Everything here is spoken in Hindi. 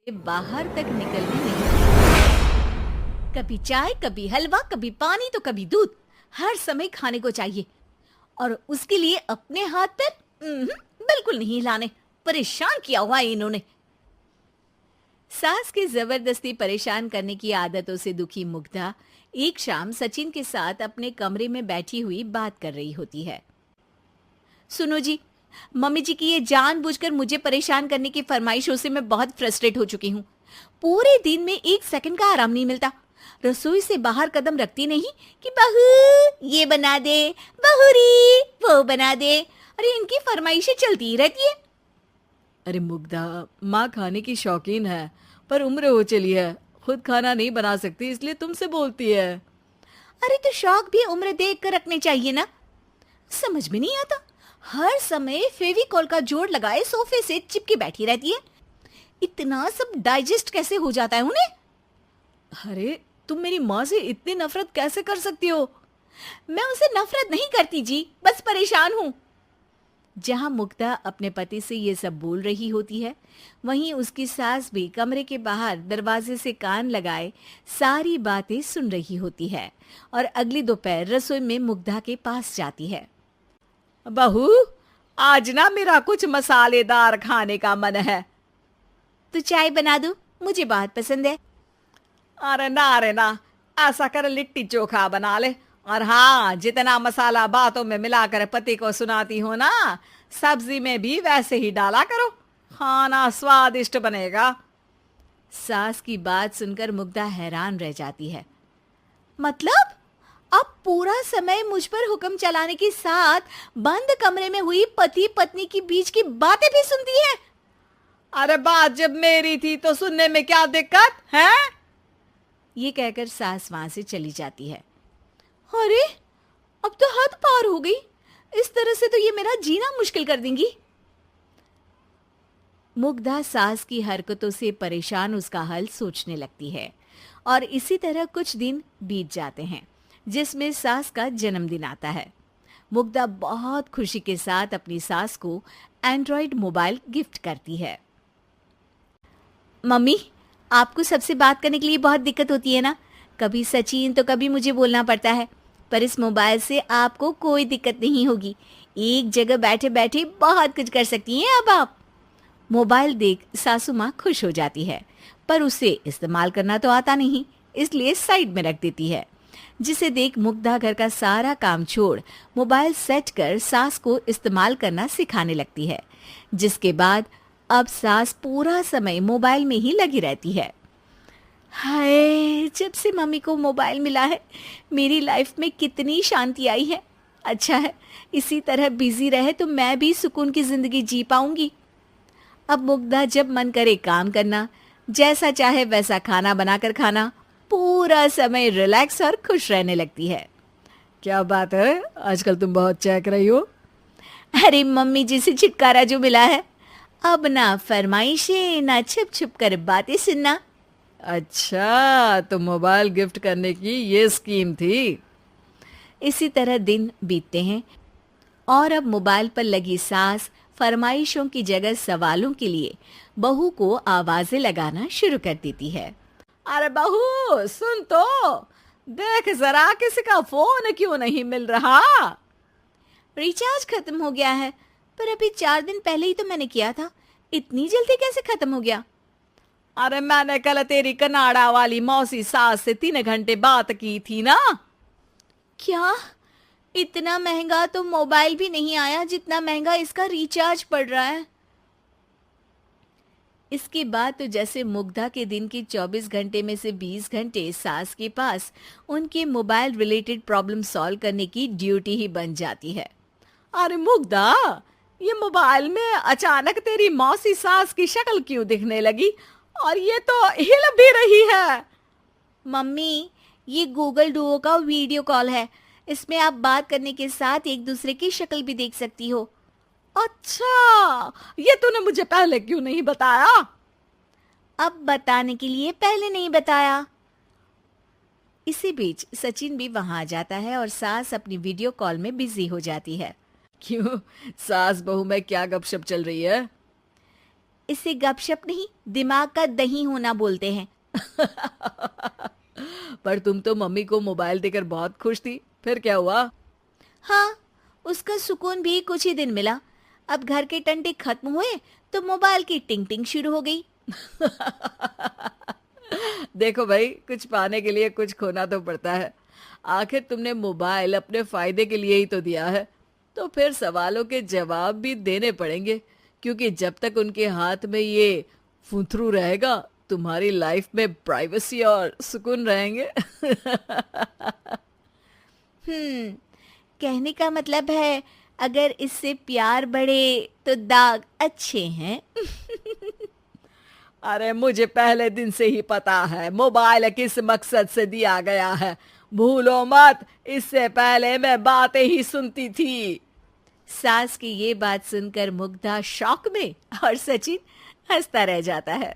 बाहर तक निकलने नहीं। कभी चाय, कभी हलवा, कभी पानी तो कभी दूध, हर समय खाने को चाहिए। और उसके लिए अपने हाथ पैर बिल्कुल नहीं हिलाने। परेशान किया हुआ है इन्होंने। सास के जबरदस्ती परेशान करने की आदतों से दुखी मुग्धा एक शाम सचिन के साथ अपने कमरे में बैठी हुई बात कर रही होती है। सुनो जी, मम्मी जी की ये जानबूझकर मुझे परेशान करने की फरमाइशों से मैं बहुत फ्रस्ट्रेट हो चुकी हूँ। पूरे दिन में एक सेकंड का आराम नहीं मिलता। रसोई से बाहर कदम रखती नहीं कि बहू ये बना दे, बहुरी वो बना दे। अरे इनकी फरमाइशें चलती ही रहती है। अरे मुग्धा, माँ खाने की शौकीन है पर उम्र हो चली है, खुद खाना नहीं बना सकती इसलिए तुमसे बोलती है। अरे तो शौक भी उम्र देख कर रखने चाहिए ना। समझ में नहीं आता, हर समय फेविकॉल का जोड़ लगाए सोफे से चिपके बैठी रहती है। इतना सब डाइजेस्ट कैसे हो जाता है उन्हें? अरे तुम मेरी माँ से इतनी नफरत कैसे कर सकती हो? मैं उसे नफरत नहीं करती जी, बस परेशान हूँ। जहां मुग्धा अपने पति से ये सब बोल रही होती है, वहीं उसकी सास भी कमरे के बाहर दरवाजे से कान लगाए सारी बातें सुन रही होती है और अगली दोपहर रसोई में मुग्धा के पास जाती है। बहू, आज ना मेरा कुछ मसालेदार खाने का मन है। तो चाय बना दूं? मुझे बहुत पसंद है। अरे ना, ऐसा कर लिट्टी चोखा बना ले। और हाँ, जितना मसाला बातों में मिलाकर पति को सुनाती हो ना, सब्जी में भी वैसे ही डाला करो, खाना स्वादिष्ट बनेगा। सास की बात सुनकर मुग्धा हैरान रह जाती है। मतलब अब पूरा समय मुझ पर हुक्म चलाने के साथ बंद कमरे में हुई पति पत्नी की बीच की बातें भी सुनती है? अरे बात जब मेरी थी तो सुनने में क्या दिक्कत है? ये कहकर सास वहां से चली जाती है। अरे अब तो हद पार हो गई। इस तरह से तो ये मेरा जीना मुश्किल कर देंगी। मुग्धा सास की हरकतों से परेशान उसका हल सोचने लगती है और इसी तरह कुछ दिन बीत जाते हैं, जिसमें सास का जन्मदिन आता है। मुग्धा बहुत खुशी के साथ अपनी सास को एंड्रॉयड मोबाइल गिफ्ट करती है। मम्मी, आपको सबसे बात करने के लिए बहुत दिक्कत होती है ना? कभी सचिन तो कभी मुझे बोलना पड़ता है, पर इस मोबाइल से आपको कोई दिक्कत नहीं होगी। एक जगह बैठे बैठे बहुत कुछ कर सकती हैं अब आप। मोबाइल देख सासू माँ खुश हो जाती है, पर उसे इस्तेमाल करना तो आता नहीं, इसलिए साइड में रख देती है। जिसे देख मुग्धा घर का सारा काम छोड़ मोबाइल सेट कर सास को इस्तेमाल करना सिखाने लगती है, जिसके बाद अब सास पूरा समय मोबाइल में ही लगी रहती है। हाय, जब से मम्मी को मोबाइल मिला है मेरी लाइफ में कितनी शांति आई है। अच्छा है, इसी तरह बिजी रहे तो मैं भी सुकून की जिंदगी जी पाऊंगी। अब मुग्धा जब मन करे काम करना, जैसा चाहे वैसा खाना बनाकर खाना, पूरा समय रिलैक्स और खुश रहने लगती है। क्या बात है, आजकल तुम बहुत चहक रही हो। अरे मम्मी जी से छुटकारा जो मिला है, अब ना फरमाइशें ना छुप छुप कर बातें सुनना। अच्छा, तो मोबाइल गिफ्ट करने की ये स्कीम थी। इसी तरह दिन बीतते हैं और अब मोबाइल पर लगी सास फरमाइशों की जगह सवालों के लिए बहू को आवाजें लगाना शुरू कर देती है। अरे बहू सुन तो, देख जरा किसी का फोन क्यों नहीं मिल रहा? रिचार्ज खत्म हो गया है, पर अभी 4 दिन पहले ही तो मैंने किया था। इतनी जल्दी कैसे खत्म हो गया? अरे मैंने कल तेरी कनाडा वाली मौसी सास से 3 घंटे बात की थी ना। क्या? इतना महंगा तो मोबाइल भी नहीं आया जितना महंगा इसका रिचार्ज पड़ रहा है। इसके बाद तो जैसे मुग्धा के दिन के 24 घंटे में से 20 घंटे सास के पास उनके मोबाइल रिलेटेड प्रॉब्लम सॉल्व करने की ड्यूटी ही बन जाती है। अरे मुग्धा, ये मोबाइल में अचानक तेरी मौसी सास की शक्ल क्यों दिखने लगी? और ये तो हिल भी रही है। मम्मी, ये गूगल डुओ का वीडियो कॉल है। इसमें आप बात करने के साथ एक दूसरे की शक्ल भी देख सकती हो। अच्छा, ये तूने मुझे पहले क्यों नहीं बताया? अब बताने के लिए पहले नहीं बताया। इसी बीच सचिन भी वहां आ जाता है और सास अपनी वीडियो कॉल में बिजी हो जाती है। क्यों, सास बहू में क्या गपशप चल रही है? इसे गपशप नहीं, दिमाग का दही होना बोलते हैं। पर तुम तो मम्मी को मोबाइल देकर बहुत खुश थी, फिर क्या हुआ? हाँ, उसका सुकून भी कुछ ही दिन मिला। अब घर के टंटे खत्म हुए तो मोबाइल की टिंग टिंग शुरू हो गई। देखो भाई, कुछ पाने के लिए कुछ खोना तो पड़ता है। आखिर तुमने मोबाइल अपने फायदे के लिए ही तो दिया है, तो फिर सवालों के जवाब भी देने पड़ेंगे, क्योंकि जब तक उनके हाथ में ये फुंथरू रहेगा, तुम्हारी लाइफ में प्राइवेसी और सुकून रहेंगे। हम्म, कहने का मतलब है अगर इससे प्यार बढ़े तो दाग अच्छे हैं। अरे मुझे पहले दिन से ही पता है मोबाइल किस मकसद से दिया गया है। भूलो मत, इससे पहले मैं बातें ही सुनती थी। सास की ये बात सुनकर मुग्धा शॉक में और सचिन हंसता रह जाता है।